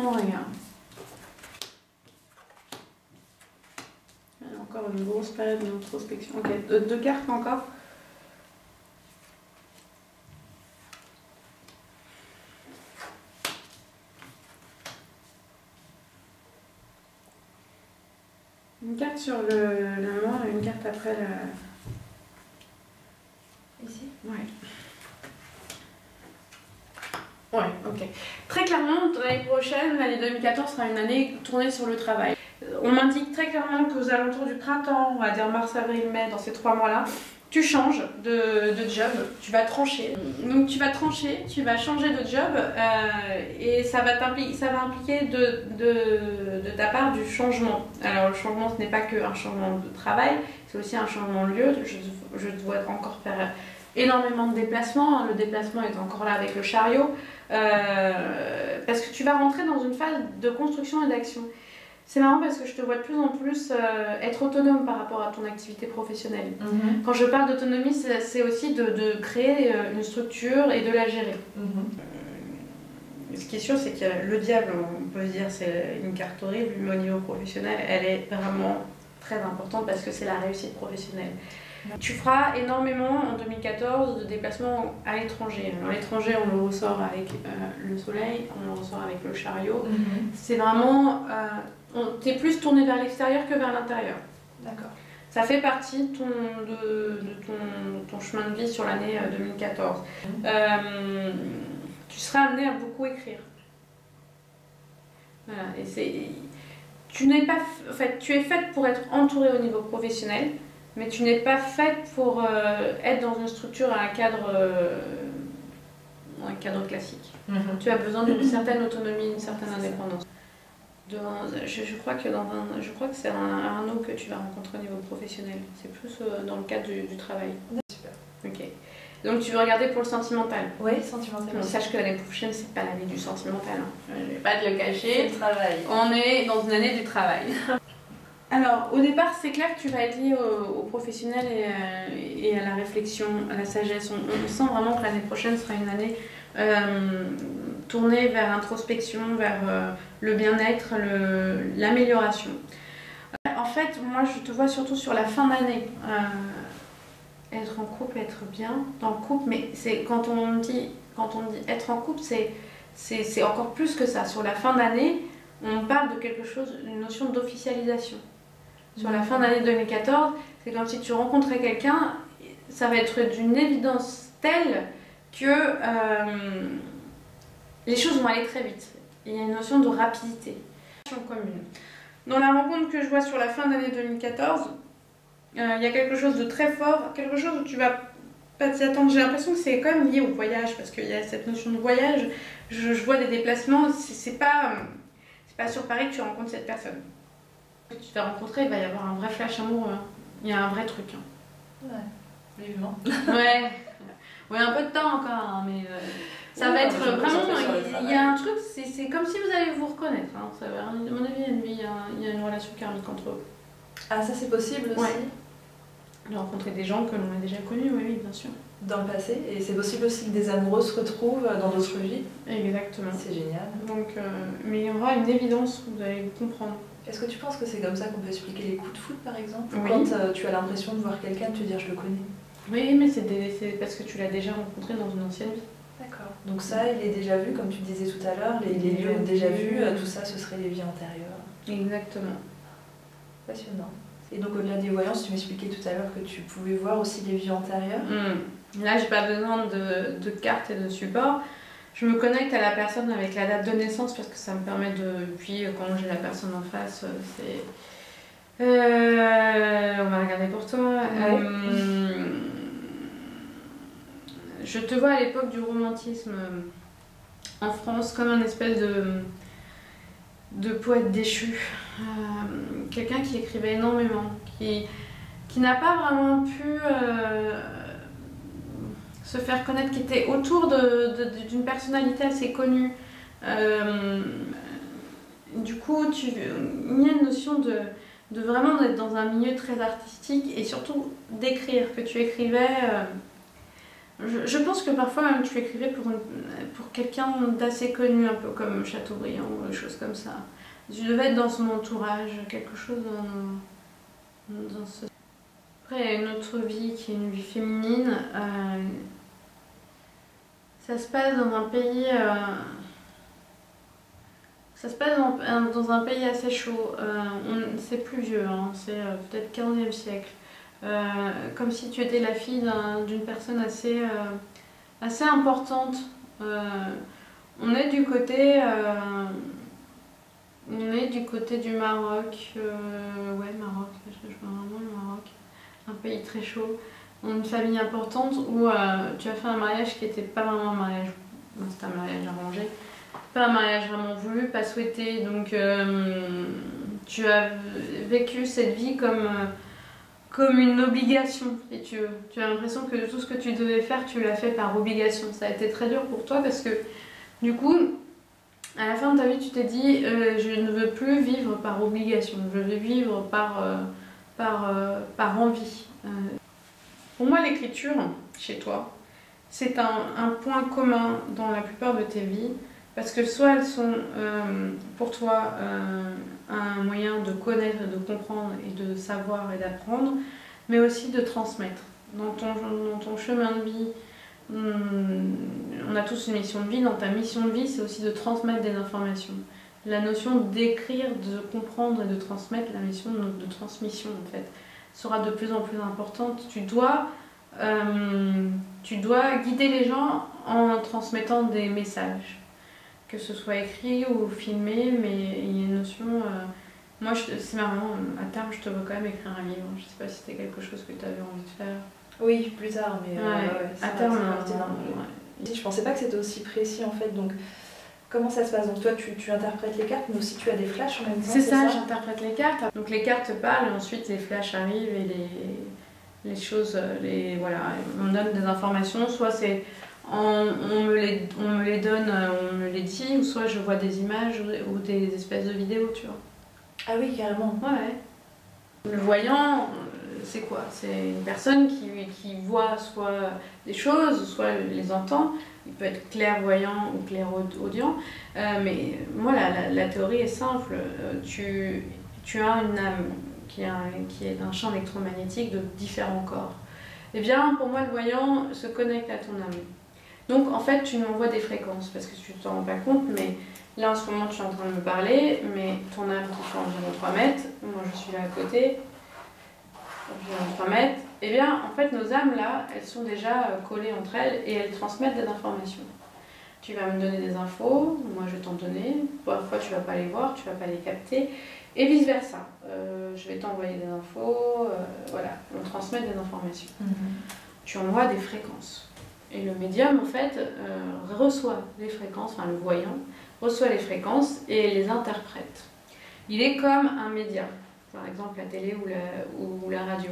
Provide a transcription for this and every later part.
On regarde. Encore une grosse période d'introspection. Ok, deux cartes encore. Une carte sur le mort et une carte après la... Ici? Ouais. Ouais, ok. Très clairement, l'année prochaine, l'année 2014 sera une année tournée sur le travail. On m'indique très clairement qu'aux alentours du printemps, on va dire mars, avril, mai, dans ces 3 mois-là, tu changes de job, tu vas trancher. Donc tu vas trancher, tu vas changer de job et ça va impliquer de ta part du changement. Alors le changement, ce n'est pas qu'un changement de travail, c'est aussi un changement de lieu. Je dois encore faire énormément de déplacements. Le déplacement est encore là avec le chariot. Parce que tu vas rentrer dans une phase de construction et d'action. C'est marrant parce que je te vois de plus en plus être autonome par rapport à ton activité professionnelle. Quand je parle d'autonomie, c'est aussi de créer une structure et de la gérer. Ce qui est sûr, c'est que le diable, on peut se dire, c'est une carte horrible, mais au niveau professionnel, elle est vraiment très importante parce que c'est la réussite professionnelle. Tu feras énormément en 2014 de déplacements à l'étranger. À l'étranger, on le ressort avec le soleil, on le ressort avec le chariot. C'est vraiment... tu es plus tourné vers l'extérieur que vers l'intérieur. D'accord. Ça fait partie de ton chemin de vie sur l'année 2014. Tu seras amené à beaucoup écrire. Voilà, et tu es faite pour être entourée au niveau professionnel, mais tu n'es pas faite pour être dans une structure à un cadre classique. Tu as besoin d'une certaine autonomie, d'une certaine indépendance. Je crois que c'est un Arnaud que tu vas rencontrer au niveau professionnel. C'est plus dans le cadre du travail. Super. Ok. Donc tu veux regarder pour le sentimental. Oui, sentimental. On sache que l'année prochaine, c'est pas l'année du sentimental. Hein. Je vais pas te le cacher. C'est le travail. On est dans une année du travail. Alors, au départ, c'est clair que tu vas être lié au professionnel et à la réflexion, à la sagesse. On sent vraiment que l'année prochaine sera une année tournée vers l'introspection, vers le bien-être, l'amélioration. En fait, moi, je te vois surtout sur la fin d'année. Être en couple, être bien dans le couple, mais c'est quand on dit être en couple, c'est encore plus que ça. Sur la fin d'année, on parle de quelque chose, une notion d'officialisation. Sur la fin d'année 2014, c'est comme si tu rencontrais quelqu'un, ça va être d'une évidence telle que les choses vont aller très vite. Il y a une notion de rapidité. Commune. Dans la rencontre que je vois sur la fin d'année 2014, il y a quelque chose de très fort, quelque chose où tu vas pas t'y attendre. J'ai l'impression que c'est quand même lié au voyage, parce qu'il y a cette notion de voyage. Je vois des déplacements, c'est pas sur Paris que tu rencontres cette personne. Tu vas rencontrer, il va y avoir un vrai flash amoureux. Il y a un vrai truc. Ouais, vivement. Ouais, un peu de temps encore, hein, mais ça va être vraiment. Il y a un truc, c'est comme si vous allez vous reconnaître. Hein. Ça va, à mon avis, il y a une relation karmique entre eux. Ah, ça c'est possible aussi. De rencontrer des gens que l'on a déjà connus, oui, bien sûr. Dans le passé, et c'est possible aussi que des amoureux se retrouvent dans d'autres vies. Exactement. C'est génial. Donc, mais il y aura une évidence, vous allez vous comprendre. Est-ce que tu penses que c'est comme ça qu'on peut expliquer les coups de foudre par exemple? Oui. Quand tu as l'impression de voir quelqu'un, de te dire je le connais. Oui, mais c'est parce que tu l'as déjà rencontré dans une ancienne vie. D'accord. Donc ça, il est déjà vu, comme tu disais tout à l'heure, les lieux déjà vus, tout ça, ce serait les vies antérieures. Exactement. Passionnant. Et donc au-delà des voyances, tu m'expliquais tout à l'heure que tu pouvais voir aussi les vies antérieures. Là, j'ai pas besoin de cartes et de support. Je me connecte à la personne avec la date de naissance parce que ça me permet de... Puis quand j'ai la personne en face, c'est... on va regarder pour toi. Je te vois à l'époque du romantisme en France comme un espèce de poète déchu. Quelqu'un qui écrivait énormément, qui n'a pas vraiment pu se faire connaître, qui était autour d'une personnalité assez connue. Du coup, il y a une notion de vraiment d'être dans un milieu très artistique et surtout d'écrire, que tu écrivais Je pense que parfois même tu écrivais pour quelqu'un d'assez connu, un peu comme Chateaubriand ou des choses comme ça. Tu devais être dans son entourage, quelque chose dans ce... Après, il y a une autre vie qui est une vie féminine. Ça se passe dans un pays... Ça se passe dans un pays assez chaud. C'est plus vieux, hein, c'est peut-être 15e siècle. Comme si tu étais la fille d'une personne assez importante. On est du côté du Maroc. Ouais, Maroc, je vois vraiment le Maroc. Un pays très chaud. Une famille importante où tu as fait un mariage qui n'était pas vraiment un mariage. C'était un mariage arrangé. Pas un mariage vraiment voulu, pas souhaité. Donc tu as vécu cette vie comme une obligation, si tu veux. Tu as l'impression que tout ce que tu devais faire, tu l'as fait par obligation. Ça a été très dur pour toi parce que, du coup, à la fin de ta vie, tu t'es dit je ne veux plus vivre par obligation, je veux vivre par envie. Pour moi, l'écriture, chez toi, c'est un point commun dans la plupart de tes vies parce que soit elles sont pour toi un moyen de connaître, de comprendre et de savoir et d'apprendre, mais aussi de transmettre. Dans ton chemin de vie, on a tous une mission de vie. Dans ta mission de vie, c'est aussi de transmettre des informations. La notion d'écrire, de comprendre et de transmettre, la mission de transmission en fait, sera de plus en plus importante. Tu dois guider les gens en transmettant des messages. Que ce soit écrit ou filmé, mais il y a une notion... moi, c'est marrant, à terme, je te vois quand même écrire un livre. Je sais pas si c'était quelque chose que tu avais envie de faire. Oui, plus tard, mais à terme, je pensais pas que c'était aussi précis en fait. Donc, comment ça se passe? Donc, toi, tu interprètes les cartes, mais aussi tu as des flashs en même temps. C'est ça, j'interprète les cartes. Donc, les cartes parlent, et ensuite les flashs arrivent et les choses, voilà, on donne des informations. Soit c'est on me les donne, on me les dit, ou soit je vois des images ou des espèces de vidéos, tu vois. Ah oui, carrément. Ouais. Le voyant, c'est quoi? C'est une personne qui voit soit des choses, soit les entend. Il peut être clairvoyant ou clairaudient. Mais moi, la théorie est simple. Tu as une âme qui est un champ électromagnétique de différents corps. Eh bien, pour moi, le voyant se connecte à ton âme. Donc, en fait, tu m'envoies des fréquences, parce que tu t'en rends pas compte, mais là, en ce moment, tu es en train de me parler, mais ton âme qui fait environ 3 mètres, moi, je suis là à côté, environ 3 mètres, eh bien, en fait, nos âmes, là, elles sont déjà collées entre elles, et elles transmettent des informations. Tu vas me donner des infos, moi, je vais t'en donner, parfois, tu vas pas les voir, tu vas pas les capter, et vice-versa. Je vais t'envoyer des infos, voilà, on transmet des informations. Tu envoies des fréquences. Et le médium, en fait, reçoit les fréquences, enfin le voyant, reçoit les fréquences et les interprète. Il est comme un média, par exemple la télé ou la radio.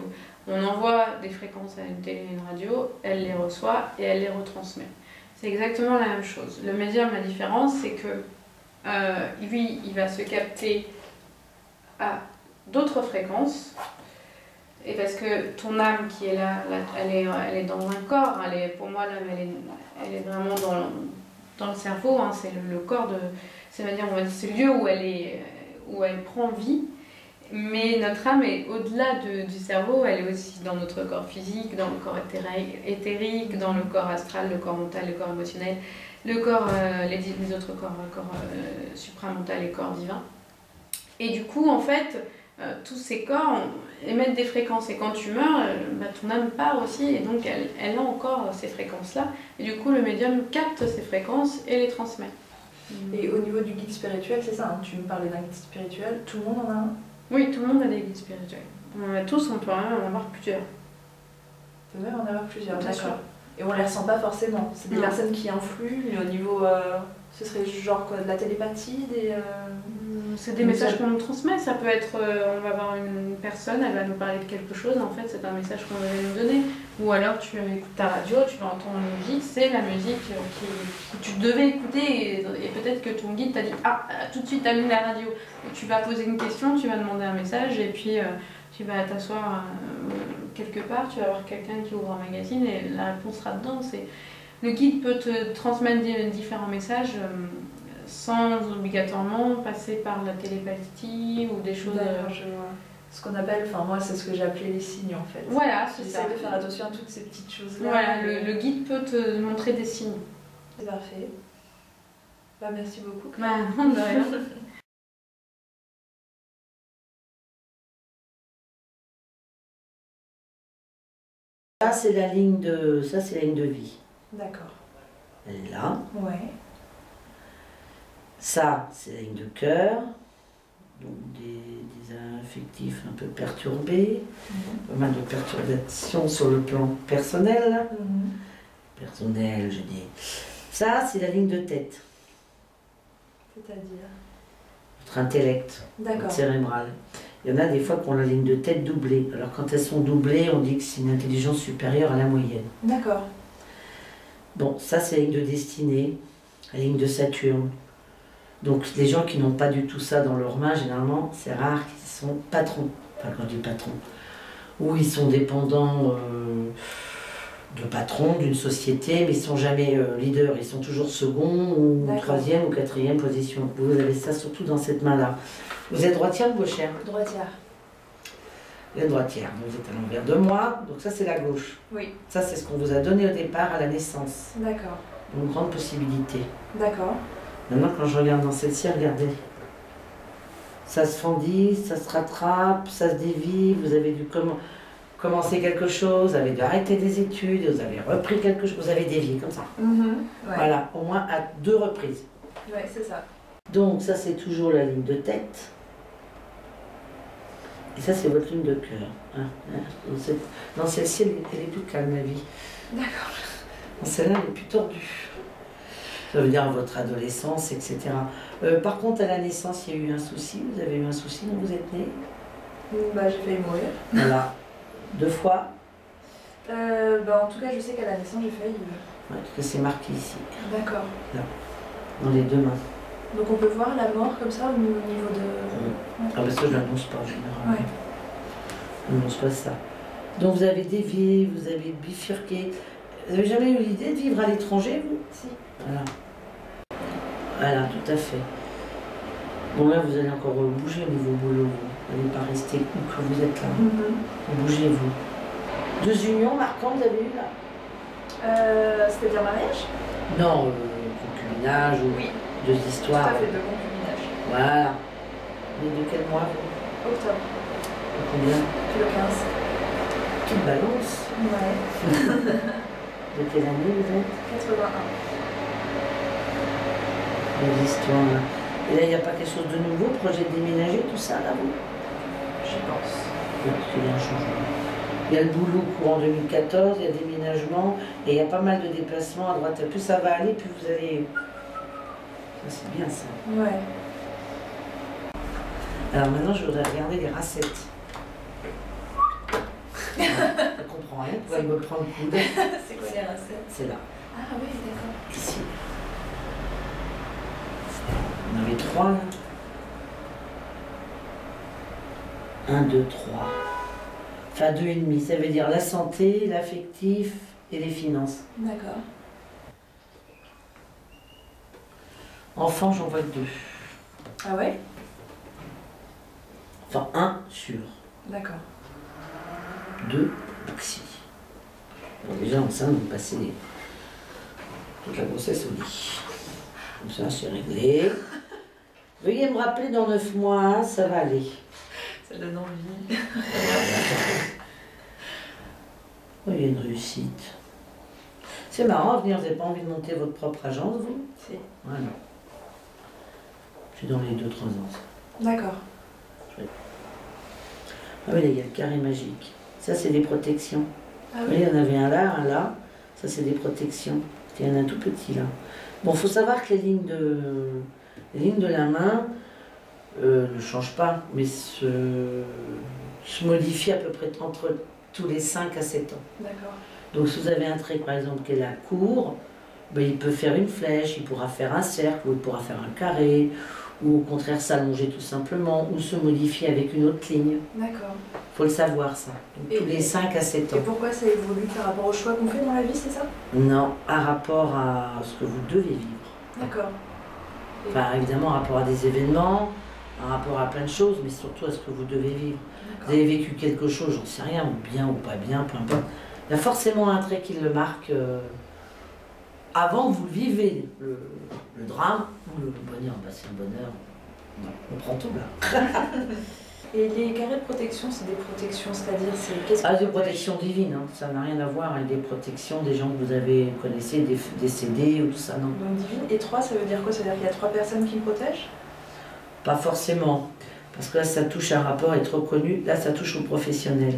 On envoie des fréquences à une télé et une radio, elle les reçoit et elle les retransmet. C'est exactement la même chose. Le médium, la différence, c'est que lui, il va se capter à d'autres fréquences. Et parce que ton âme qui est là, elle est dans un corps, pour moi l'âme elle est vraiment dans le cerveau, hein, c'est le corps c'est le lieu où elle prend vie, mais notre âme est au-delà du cerveau, elle est aussi dans notre corps physique, dans le corps éthérique, dans le corps astral, le corps mental, le corps émotionnel, le corps, les autres corps, le corps supramental et le corps divin. Et du coup, en fait, tous ces corps émettent des fréquences. Et quand tu meurs, ton âme part aussi, et donc elle a encore ces fréquences-là. Et du coup, le médium capte ces fréquences et les transmet. Et au niveau du guide spirituel, c'est ça, hein, tu me parlais d'un guide spirituel, tout le monde en a un? Oui, tout le monde a des guides spirituels. On en a tous, on peut même en avoir plusieurs. On peut même en avoir plusieurs, d'accord. Et on les ressent pas forcément. C'est des personnes qui influent, mais au niveau... ce serait genre quoi, de la télépathie, c'est des messages qu'on nous transmet. Ça peut être, on va voir une personne, elle va nous parler de quelque chose, en fait c'est un message qu'on va nous donner. Ou alors tu écoutes ta radio, tu vas entendre une musique, c'est la musique que tu devais écouter, et peut-être que ton guide t'a dit « Ah, tout de suite allume la radio ». Tu vas poser une question, tu vas demander un message, et puis tu vas t'asseoir quelque part, tu vas avoir quelqu'un qui ouvre un magazine et la réponse sera dedans. Le guide peut te transmettre différents messages sans obligatoirement passer par la télépathie ou des choses... je vois. Ce qu'on appelle, enfin moi c'est ce que j'appelais les signes en fait. Voilà, c'est ça. J'essaie de faire attention à toutes ces petites choses-là. Voilà, le guide peut te montrer des signes. C'est parfait. Bah merci beaucoup. Bah, de rien. Ça, c'est la ligne de vie. D'accord. Elle est là. Ouais. Ça, c'est la ligne de cœur. Donc des affectifs un peu perturbés. Pas mal de perturbations sur le plan personnel. Personnel, je dis. Ça, c'est la ligne de tête. C'est-à-dire Votre intellect. D'accord. Votre cérébral. Il y en a des fois qui ont la ligne de tête doublée. Alors quand elles sont doublées, on dit que c'est une intelligence supérieure à la moyenne. D'accord. Bon, ça c'est la ligne de destinée, la ligne de Saturne. Donc les gens qui n'ont pas du tout ça dans leur main, généralement, c'est rare qu'ils sont patrons. Enfin quand je dis patron. Ou ils sont dépendants de patrons d'une société, mais ils ne sont jamais leaders. Ils sont toujours second ou troisième ou quatrième position. Vous avez ça surtout dans cette main-là. Vous êtes droitière ou gauchère? Droitière. Vous êtes droitière, vous êtes à l'envers de moi, donc ça c'est la gauche. Oui. Ça c'est ce qu'on vous a donné au départ à la naissance. D'accord. Une grande possibilité. D'accord. Maintenant quand je regarde dans celle-ci, regardez. Ça se fendit, ça se rattrape, ça se dévie, vous avez dû commencer quelque chose, vous avez dû arrêter des études, vous avez repris quelque chose, vous avez dévié comme ça. Ouais. Voilà, au moins à 2 reprises. Ouais, c'est ça. Donc ça c'est toujours la ligne de tête. Et ça c'est votre ligne de cœur. Dans celle-ci, elle est plus calme, la vie. D'accord. Dans celle-là, elle est plus tordue. Ça veut dire votre adolescence, etc. Par contre, à la naissance, il y a eu un souci. Vous avez eu un souci quand vous êtes né? Bah, j'ai failli mourir. Voilà. 2 fois? Bah, en tout cas, je sais qu'à la naissance, j'ai failli. Ouais, parce que c'est marqué ici. D'accord. Là. Dans les 2 mains. Donc on peut voir la mort comme ça au niveau de... Ah bah ça je l'annonce pas en général. Ouais. Je n'annonce pas ça. Donc vous avez dévié, vous avez bifurqué. Vous n'avez jamais eu l'idée de vivre à l'étranger, vous? Si. Voilà. Voilà, tout à fait. Bon là vous allez encore bouger au niveau boulot, vous n'allez pas rester où que vous êtes là. Bougez-vous. 2 unions marquantes, vous avez eu là? C'est-à-dire mariage? Non, concubinage ou... Oui. 2 histoires. Tout à fait, de concubinage. Voilà. Mais de quel mois vous? Octobre. Combien? Le 15. Petite balance. Ouais. De quelle année vous êtes? 81. Les histoires là. Et là, il n'y a pas quelque chose de nouveau, projet de déménager, tout ça là, vous? Je pense. Oui, parce qu'il y a un changement. Il y a le boulot courant 2014, il y a déménagement, et il y a pas mal de déplacements à droite. Plus ça va aller, plus vous allez... Ça, c'est bien ça. Ouais. Alors maintenant, je voudrais regarder les racettes. Je ne comprends rien, vous pouvez me prendre le coude. C'est quoi les recettes? C'est là, Ah oui, d'accord. ici. On avait 3 là. 1, 2, 3. Enfin 2,5. Ça veut dire la santé, l'affectif et les finances. D'accord. Enfant, j'en vois que 2. Ah ouais? Enfin 1 sûr. D'accord. 2 maxi. Alors déjà enceinte, vous passez toute la grossesse au lit. Comme ça, c'est réglé. Veuillez me rappeler dans 9 mois, ça va aller. Ça donne envie. Oh, il y a une réussite. C'est marrant à venir, vous n'avez pas envie de monter votre propre agence, vous? Si. Voilà. C'est dans les 2-3 ans. D'accord. Ah oui, là, il y a le carré magique. Ça, c'est des protections. Ah Oui, oui. il y en avait un là. Ça, c'est des protections. Il y en a un tout petit là. Bon, il faut savoir que les lignes de la main ne changent pas, mais se modifient à peu près entre tous les 5 à 7 ans. D'accord. Donc, si vous avez un trait, par exemple, qui est la cour, ben, il peut faire une flèche, il pourra faire un cercle, ou il pourra faire un carré, ou au contraire s'allonger tout simplement, ou se modifier avec une autre ligne. D'accord. Il faut le savoir ça, donc, tous les 5 à 7 ans. Et pourquoi ça évolue par rapport aux choix qu'on fait dans la vie, c'est ça? Non, à rapport à ce que vous devez vivre. D'accord. Enfin, évidemment, en rapport à des événements, en rapport à plein de choses, mais surtout à ce que vous devez vivre. Vous avez vécu quelque chose, j'en sais rien, ou bien ou pas bien, peu importe. Il y a forcément un trait qui le marque avant que vous vivez le drame ou le bonheur. Bah, c'est le bonheur, non, on prend tout là. Et les carrés de protection, c'est des protections, c'est-à-dire qu'est-ce que Ah, des protections divines, hein. Ça n'a rien à voir avec des protections des gens que vous avez connaissez, décédés ou tout ça, non. Donc divine. Et 3, ça veut dire quoi? Ça veut dire qu'il y a 3 personnes qui me protègent? Pas forcément, parce que là ça touche un rapport à être reconnu, là ça touche au professionnel.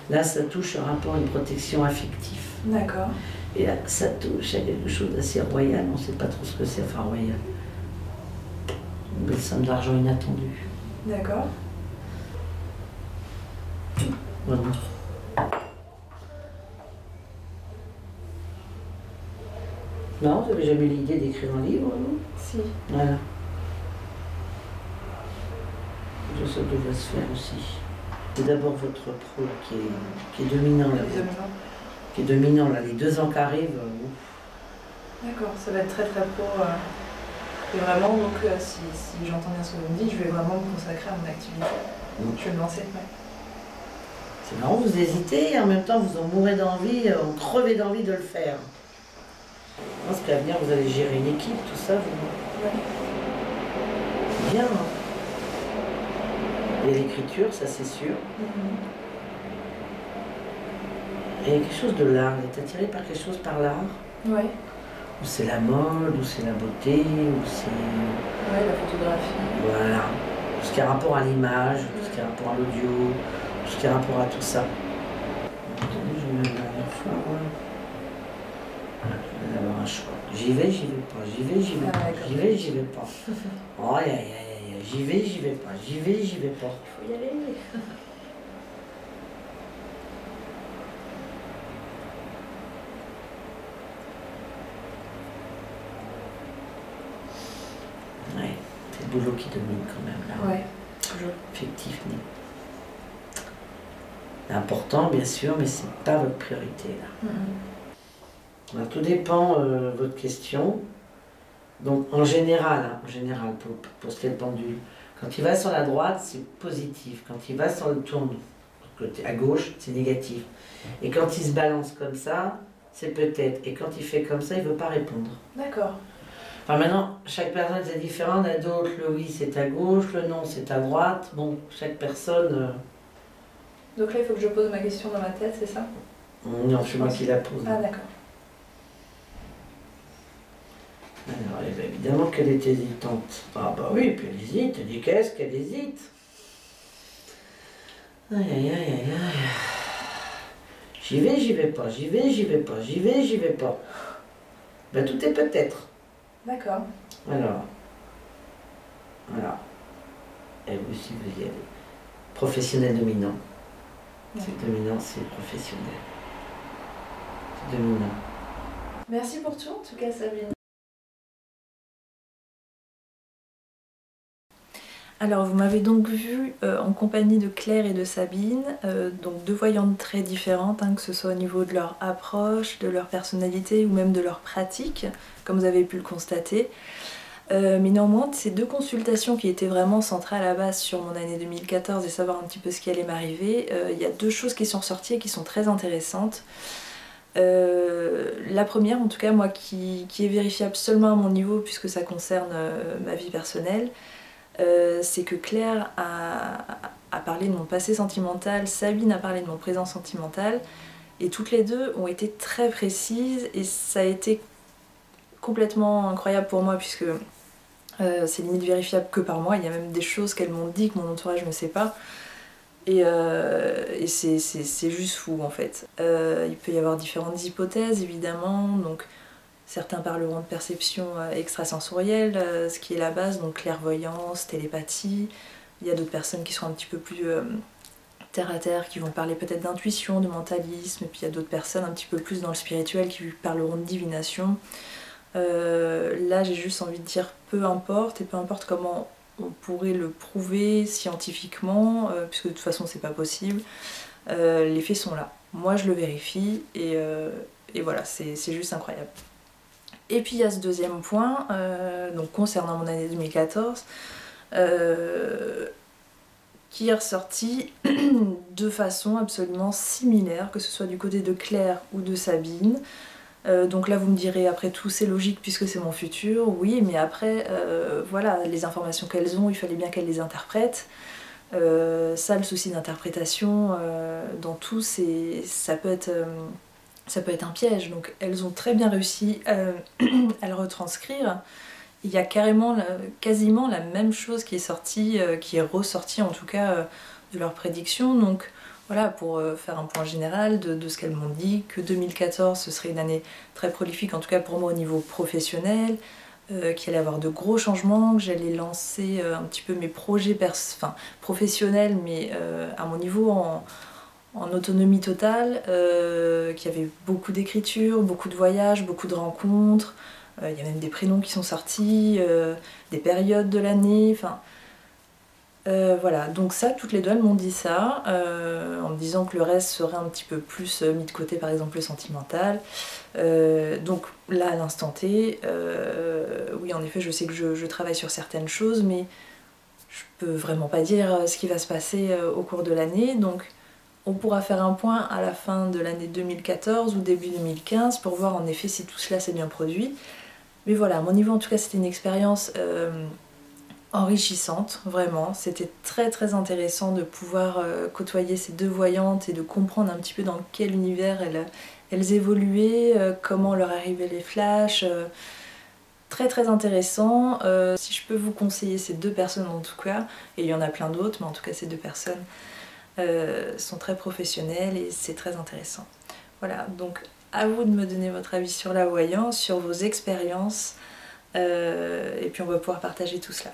Là ça touche un rapport à une protection affective. D'accord. Et là ça touche à quelque chose d'assez royal, on ne sait pas trop ce que c'est, enfin royal. Une belle somme d'argent inattendue. D'accord. Voilà. Non, vous n'avez jamais eu l'idée d'écrire un livre, non? Si. Voilà. Ça devrait se faire aussi. C'est d'abord votre pro là, qui est dominant là. Qui est dominant là, les 2 ans qui arrivent. D'accord, ça va être très très pro. Et vraiment, donc si j'entends bien ce que vous me dites, je vais vraiment me consacrer à mon activité. Je vais me lancer. Ouais. C'est marrant, vous hésitez et en même temps vous en mourrez d'envie, on crevez d'envie de le faire. Je pense qu'à venir vous allez gérer une équipe, tout ça. Vous... Ouais. Bien. Hein. Et l'écriture, ça c'est sûr. Et quelque chose de l'art, vous êtes attiré par quelque chose par l'art? Ouais. Ou c'est la mode, ou c'est la beauté, ou c'est... Ouais, la photographie. Voilà. Tout ce qui a rapport à l'image, tout ce qui a rapport à l'audio, tout ce qui a rapport à tout ça. Attendez, je vais la dernière fois, voilà. Je vais avoir un choix. J'y vais pas, j'y vais pas, j'y vais pas. Oh, aïe, aïe, aïe, j'y vais pas, j'y vais pas. Il faut y aller. Ouais, c'est le boulot qui domine quand même là. Ouais, toujours. Effectif, né. C'est important bien sûr, mais c'est pas votre priorité là. Alors, tout dépend de votre question. Donc en général, pour ce qui est le pendule, quand il va sur la droite, c'est positif. Quand il va sur le tourne côté à gauche, c'est négatif. Et quand il se balance comme ça, c'est peut-être. Et quand il fait comme ça, il ne veut pas répondre. D'accord. Enfin maintenant, chaque personne c'est différent. Il y en a d'autres, le oui c'est à gauche, le non c'est à droite. Bon, chaque personne... Donc là, il faut que je pose ma question dans ma tête, c'est ça? Non, c'est moi qui la pose. Ah d'accord. Alors, évidemment qu'elle est hésitante. Ah bah oui, puis elle hésite, elle dit qu'est-ce qu'elle hésite? Aïe aïe aïe aïe aïe. J'y vais pas, j'y vais pas, j'y vais pas. Ben tout est peut-être. D'accord. Alors, voilà. Et vous aussi vous y allez. Professionnel dominant. C'est dominant, c'est professionnel. C'est dominant. Merci pour tout en tout cas Sabine. Alors vous m'avez donc vu en compagnie de Claire et de Sabine, donc 2 voyantes très différentes, hein, que ce soit au niveau de leur approche, de leur personnalité ou même de leur pratique, comme vous avez pu le constater. Mais néanmoins, ces 2 consultations qui étaient vraiment centrées à la base sur mon année 2014 et savoir un petit peu ce qui allait m'arriver, il y a 2 choses qui sont ressorties et qui sont très intéressantes. La première, en tout cas moi, qui est vérifiable seulement à mon niveau puisque ça concerne ma vie personnelle, c'est que Claire a parlé de mon passé sentimental, Sabine a parlé de mon présent sentimental, et toutes les 2 ont été très précises et ça a été complètement incroyable pour moi puisque c'est limite vérifiable que par moi. Il y a même des choses qu'elles m'ont dit que mon entourage ne sait pas, et c'est juste fou en fait. Il peut y avoir différentes hypothèses évidemment, donc certains parleront de perception extrasensorielle, ce qui est la base, donc clairvoyance, télépathie. Il y a d'autres personnes qui sont un petit peu plus terre à terre, qui vont parler peut-être d'intuition, de mentalisme, et puis il y a d'autres personnes un petit peu plus dans le spirituel qui parleront de divination. Là j'ai juste envie de dire peu importe, et peu importe comment on pourrait le prouver scientifiquement, puisque de toute façon c'est pas possible, les faits sont là. Moi je le vérifie et voilà, c'est juste incroyable. Et puis il y a ce deuxième point, donc concernant mon année 2014, qui est ressorti de façon absolument similaire, que ce soit du côté de Claire ou de Sabine. Donc là vous me direz, après tout c'est logique puisque c'est mon futur, oui, mais après voilà, les informations qu'elles ont, il fallait bien qu'elles les interprètent. Ça, le souci d'interprétation dans tout, ça peut être un piège. Donc elles ont très bien réussi à le retranscrire. Il y a quasiment la même chose qui est sortie, qui est ressortie en tout cas de leurs prédictions. Donc voilà, pour faire un point général de ce qu'elles m'ont dit, que 2014 ce serait une année très prolifique, en tout cas pour moi au niveau professionnel, qu'il allait y avoir de gros changements, que j'allais lancer un petit peu mes projets professionnels, mais à mon niveau en autonomie totale, qu'il y avait beaucoup d'écriture, beaucoup de voyages, beaucoup de rencontres, il y a même des prénoms qui sont sortis, des périodes de l'année, enfin... voilà, donc ça, toutes les deux elles m'ont dit ça, en me disant que le reste serait un petit peu plus mis de côté, par exemple le sentimental. Donc là, à l'instant T, oui, en effet, je sais que je travaille sur certaines choses, mais je peux vraiment pas dire ce qui va se passer au cours de l'année. Donc on pourra faire un point à la fin de l'année 2014 ou début 2015 pour voir en effet si tout cela s'est bien produit. Mais voilà, à mon niveau, en tout cas, c'était une expérience enrichissante, vraiment. C'était très intéressant de pouvoir côtoyer ces deux voyantes et de comprendre un petit peu dans quel univers elles évoluaient, comment leur arrivaient les flashs. Très intéressant. Si je peux vous conseiller ces deux personnes en tout cas, et il y en a plein d'autres, mais en tout cas ces deux personnes sont très professionnelles et c'est très intéressant. Voilà, donc à vous de me donner votre avis sur la voyance, sur vos expériences, et puis on va pouvoir partager tout cela.